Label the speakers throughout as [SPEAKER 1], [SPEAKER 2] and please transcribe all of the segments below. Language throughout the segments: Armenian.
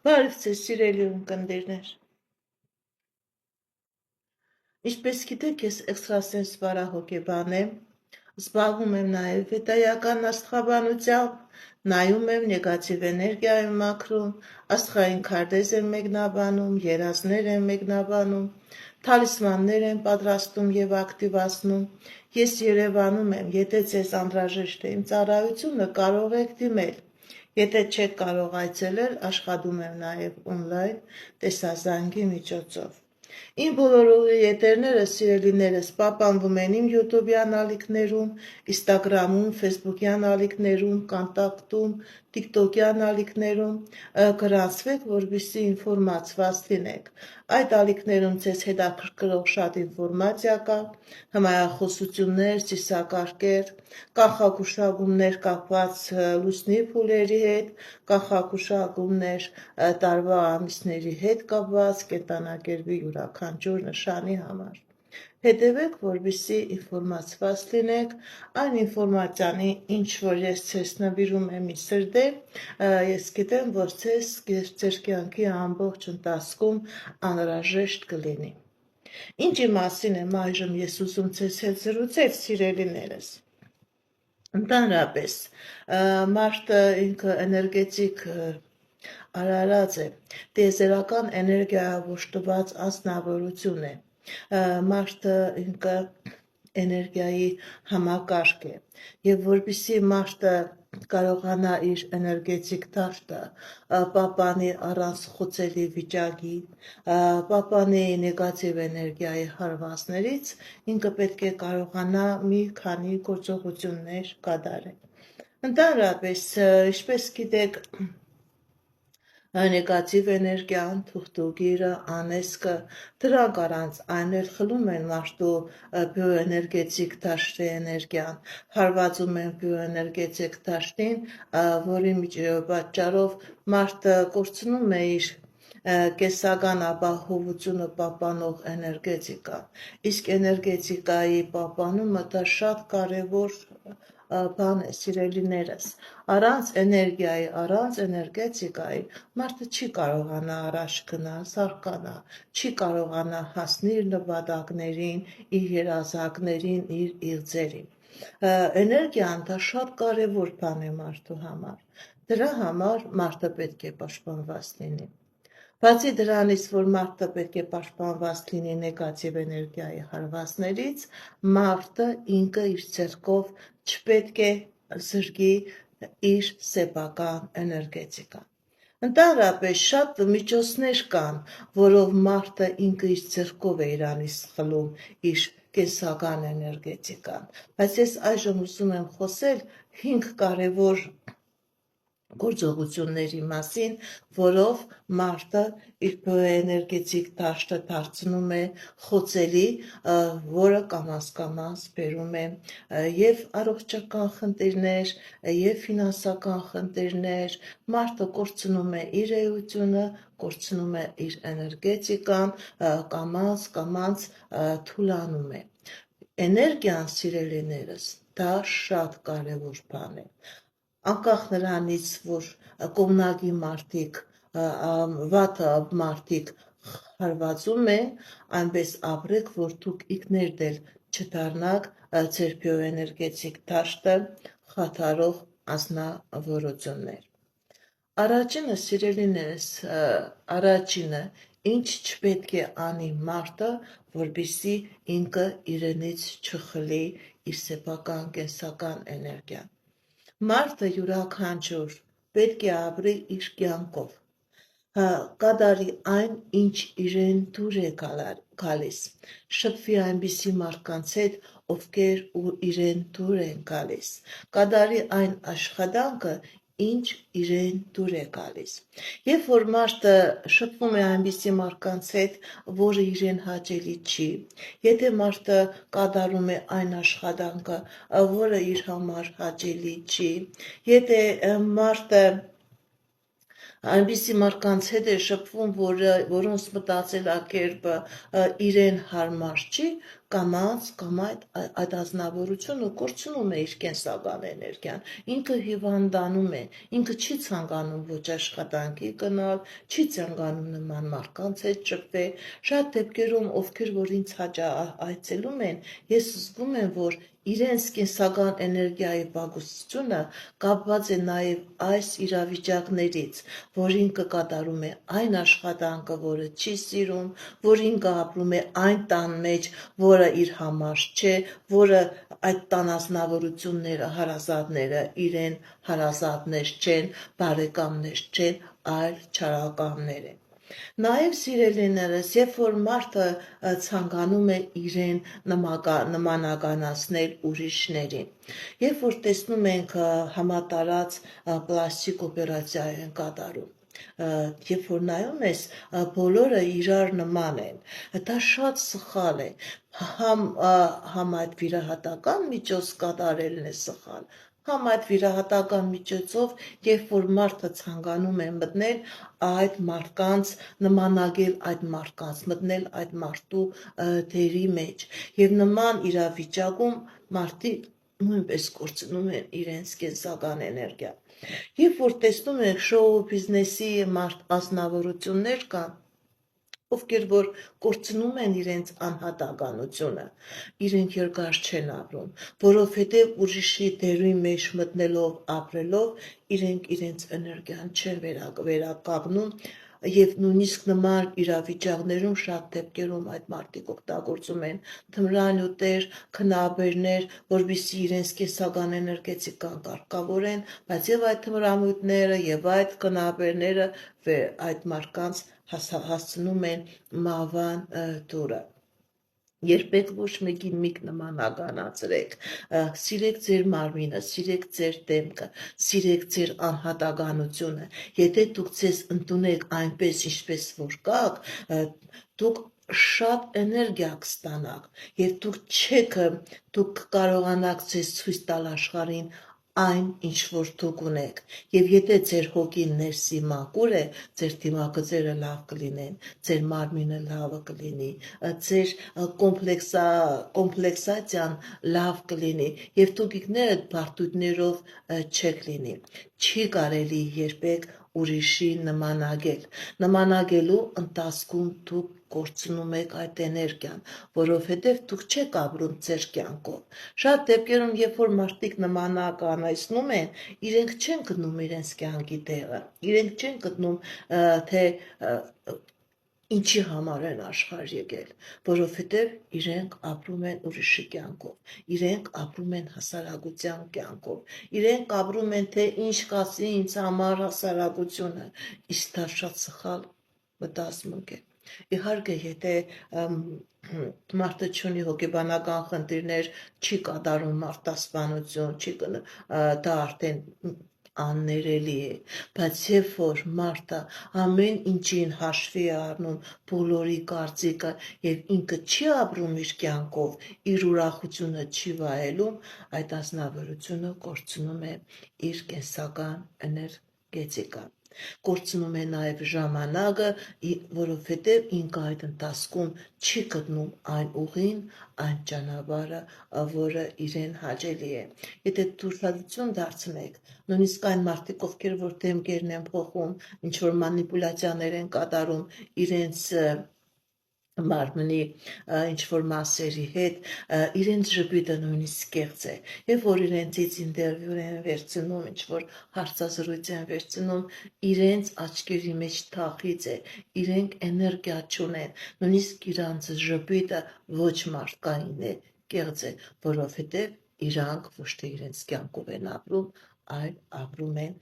[SPEAKER 1] Բարև ձեզ սիրելի ունկնդիրներ։ Ինչպես գիտեք, ես էքստրասենս վարահոգեբան եմ, զբաղվում եմ նաև վետայական աստղաբանությամբ, նայում եմ նեգատիվ էներգիա եմ մաքրում, աստղային քարտեզ եմ մեկնաբանում, երազներ եմ մեկնաբանում, թալիսմաններ եմ պատրաստում եւ ակտիվացնում։ Ես Երևանում եմ, եթե ձեզ անհրաժեշտ է իմ ծառայությունը, կարող եք դիմել։ Եթե չեք կարող այցելել, աշխատում եմ նաև օնլայն տեսազանգի միջոցով։ Իմ բոլոր ետերները, սիրելիներս, պահպանվում են իմ YouTube-յան ալիքներում, Instagram-ում, Facebook-յան ալիքներում, Կոնտակտում, TikTok-յան ալիքներում, գրանցվեք, որպեսզի ինֆորմացված լինեք։ Այդ ալիքներում ձեզ հետաքրքրող շատ ինֆորմացիա կա, հմայախոսություններ, ծիսակարգեր, կանխագուշակումներ կապված լուսնի փուլերի հետ, կանխագուշակումներ տարվա ամիսների հետ կապված կենդանակերպի յուրաքանչյուր նշանի համար։ Հետևեք, որպեսզի ինֆորմացված լինեք, այն ինֆորմացիանի, ինչ որ ես ձեզ նվիրում եմ ի սրտե, ես գիտեմ, որ ձեր կյանքի ամբողջ ընթացքում անհրաժեշտ կլինի։ Ինչի մասին եմ այժմ ես ուզում ձեզ հետ զրուցել, սիրելիներս։ Ընդհանրապես, մարդը ինքը էներգետիկ արարած է, տիեզերական էներգիայով օժտված անձնավորություն է։ Մարդը ինքը էներգիայի համակարգ է, եւ որպեսզի մարդը կարողանա իր էներգետիկ դաշտը պահպանի առանց խոցելի վիճակի, պահպանի նեգատիվ էներգիայի հարվածներից, ինքը պետք է կարողանա մի քանի գործողություններ կատարել։ Ընդհանրապես, ինչպես գիտեք, նեգատիվ էներգիան, թուղթուգիրը, անեծքը, դրանք առանց այն էլ խլում են մարդու բիոէներգետիկ դաշտի էներգիան, հարվածում են բիոէներգետիկ դաշտին, որի պատճառով մարդը կորցնում է իր կեսական ապահովությունը պահպանող էներգետիկա, իսկ էներգետիկայի պահպանումը դա շատ կարևոր բան է, սիրելիներս, առանց էներգիայի, առանց էներգետիկայի մարդը չի կարողանա առաջ գնալ, զարգանալ, չի կարողանա հասնել իր նպատակներին, իր երազանքներին, իր իղձերին։ Էներգիան դա շատ կարևոր բան է մարդու համար։ Դրա համար մարդը պետք է պաշտպանված լինի։ Բացի դրանից, որ մարդը պետք է պաշտպանված լինի նեգատիվ էներգիայի հարվածներից, մարդը ինքը իր ձեռքով չպետք է զրկի իր սեփական էներգետիկան։ Ընդհանրապես շատ միջոցներ կան, որով մարդը ինքը իր ձեռքով է իրանից խլում իր կենսական էներգետիկան, բայց ես այժմ ուզում եմ խոսել 5 կարևոր գործողությունների մասին, որով մարդը իր բիոէներգետիկ դաշտը դարձնում է խոցելի, որը կամաց բերում է եւ առողջական խնդիրներ, եւ ֆինանսական խնդիրներ, մարդը կորցնում է իր էությունը, կորցնում է իր էներգետիկան, կամաց թուլանում է։ Էներգիան, սիրելիներս, դա շատ կարևոր բան է։ Անկախ նրանից, որ կողմնակի մարդիկ, վատ մարդիկ հարվածում են, այնպես ապրեք, որ դուք ինքներդ էլ չդառնաք ձեր բիոէներգետիկ դաշտը խաթարող անձնավորություններ։ Առաջինը, սիրելիներս, ինչ չպետք է անի մարդը, որպեսզի ինքը իրենից չխլի իր սեփական կենսական էներգիան։ Մարդը յուրաքանչյուր պետք է ապրի իր կյանքով, կատարի այն, ինչ իրեն դուր է գալիս, շփվի այնպիսի մարդկանց հետ, ովքեր իրեն դուր են գալիս, կատարի այն աշխատանքը, ինչ իրեն դուր է գալիս։ Երբ որ մարդը շփվում է այնպիսի մարդկանց հետ, որը իրեն հաճելի չի, եթե մարդը կատարում է այն աշխատանքը, որը իր համար հաճելի չի, եթե մարդը այնպիսի մարդկանց հետ է շփվում, որոնց մտածելակերպը իրեն հարմար չի, կամ այդ ազնվորությունը կորցնում է իր կենսական էներգիան, ինքը հիվանդանում է, ինքը չի ցանկանում ոչ աշխատանքի գնալ, չի ցանկանում նման մարդկանց հետ շփվել, շատ դեպքերում ովքեր որ ինձ այցելում են, ես զգում եմ, որ իրենց կենսական էներգիայի բաղուցությունը կապված է նաև այս իրավիճակներից, որ ինքը կատարում է այն աշխատանքը, որը չի սիրում, որ ինքը ապրում է այն տան մեջ, որը իր համար չէ, որը այդ տան ազնվորությունները, հարազատները իրեն հարազատներ չեն, բարեկամներ չեն, այլ չարականներ են։ Նաև սիրելիներս, երբ որ մարդը ցանկանում է իրեն նմանականացնել ուրիշներին, երբ որ տեսնում ենք համատարած պլաստիկ օպերացիա են կատարում, երբ որ նայում ես, բոլորը իրար նման են, դա շատ սխալ է, համ այդ վիրահատական միջոց կատարելն է սխալ, համ այդ վիրահատական միջոցով, երբ որ մարդը ցանկանում է մտնել այդ մարդկանց, նմանագել այդ մարդկանց, մտնել այդ մարդու դերի մեջ, և նման իրավիճակում մարդիկ նույնպես կորցնում են իրենց կենսական էներգիան։ Երբ որ տեսնում եք շոու բիզնեսի ազնվորություններ կան, ովքեր որ կորցնում են իրենց անհատականությունը, իրենք երկար չեն ապրում, որովհետև ուրիշի դերի մեջ մտնելով, ապրելով, իրենք իրենց էներգիան չեն վերականգնում, և նույնիսկ նման իրավիճակներում շատ դեպքերում այդ մարդիկ օգտագործում են թմրանյութեր, քնաբերներ, որպեսզի իրենց կենսական էներգետիկան կարգավորեն, բայց և այդ թմրանյութերը և այդ քնաբերները այդ մարդկանց հասցնում են մահվան դուռը։ Երբեք ոչ մեկին միք նմանականացրեք, սիրեք ձեր մարմինը, սիրեք ձեր դեմքը, սիրեք ձեր անհատականությունը, եթե դուք ձեզ ընդունեք այնպես, ինչպես որ կաք, դուք շատ էներգիա կստանաք, և դուք կարողանաք ձեզ ցույց տալ աշխարհին այն, ինչ որ դուք ունեք, և եթե ձեր հոգին ներսի մաքուր է, ձեր դիմագծերը լավ կլինեն, ձեր մարմինը լավ կլինի, ձեր կոմպլեքսացիան լավ կլինի, և դուք ինքներդ բարդություններով չեք լինի, չի կարելի երբեք ուրիշի նմանագելու ընթացքում դուք կորցնում եք այդ էներգիան, որովհետև դուք չեք ապրում ձեր կյանքով։ Շատ դեպքերում, երբ որ մարդիկ նմանականացնում են, իրենք չեն գտնում իրենց կյանքի տեղը, իրենք չեն գտնում, թե ինչի համար են աշխարհ եկել, որովհետև իրենք ապրում են ուրիշի կյանքով, իրենք ապրում են հասարակության կյանքով, իրենք ապրում են, թե ինչ կասի ինձ համար հասարակությունը, իսկ դա շատ սխալ մտածմունք է։ Իհարկե, եթե մարդը չունի հոգեբանական խնդիրներ, չի կատարում մարդասպանություն, դա արդեն աններելի է, բայց երբ որ մարդը ամեն ինչին հաշվի է առնում բոլորի կարծիքը և ինքը չի ապրում իր կյանքով, իր ուրախությունը չի վայելում, այդ ազնվորությունը կորցնում է իր կենսական էներգետիկան, կորցնում է նաև ժամանակը, որովհետև ինքը այդ ընթացքում չի գտնում այն ուղին, այն ճանապարհը, որը իրեն հաճելի է։ Եթե ուշադրություն դարձնեք, նույնիսկ այն մարդիկ, ովքեր որ դեմքերն են փոխում, ինչ որ մանիպուլյացիաներ են կատարում իրենց մարմնի ինչ-որ մասերի հետ, իրենց ժպիտը նույնիսկ կեղծ է, երբ որ իրենցից ինտերվյու են վերցնում, ինչ-որ հարցազրույց են վերցնում, իրենց աչքերի մեջ թախիծ է, իրենք էներգիա չունեն, նույնիսկ իրանց ժպիտը ոչ մարդկային է, կեղծ է, որովհետև իրանք ոչ թե իրենց կյանքով են ապրում, այլ ապրում են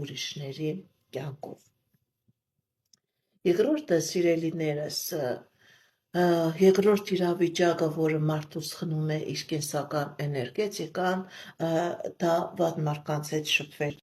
[SPEAKER 1] ուրիշների կյանքով։ Երկրորդը, սիրելիներս, երկրորդ իրավիճակը, որը մարդուց խնում է իր կենսական էներգետիկան, դա վատ մարդկանց հետ շփվել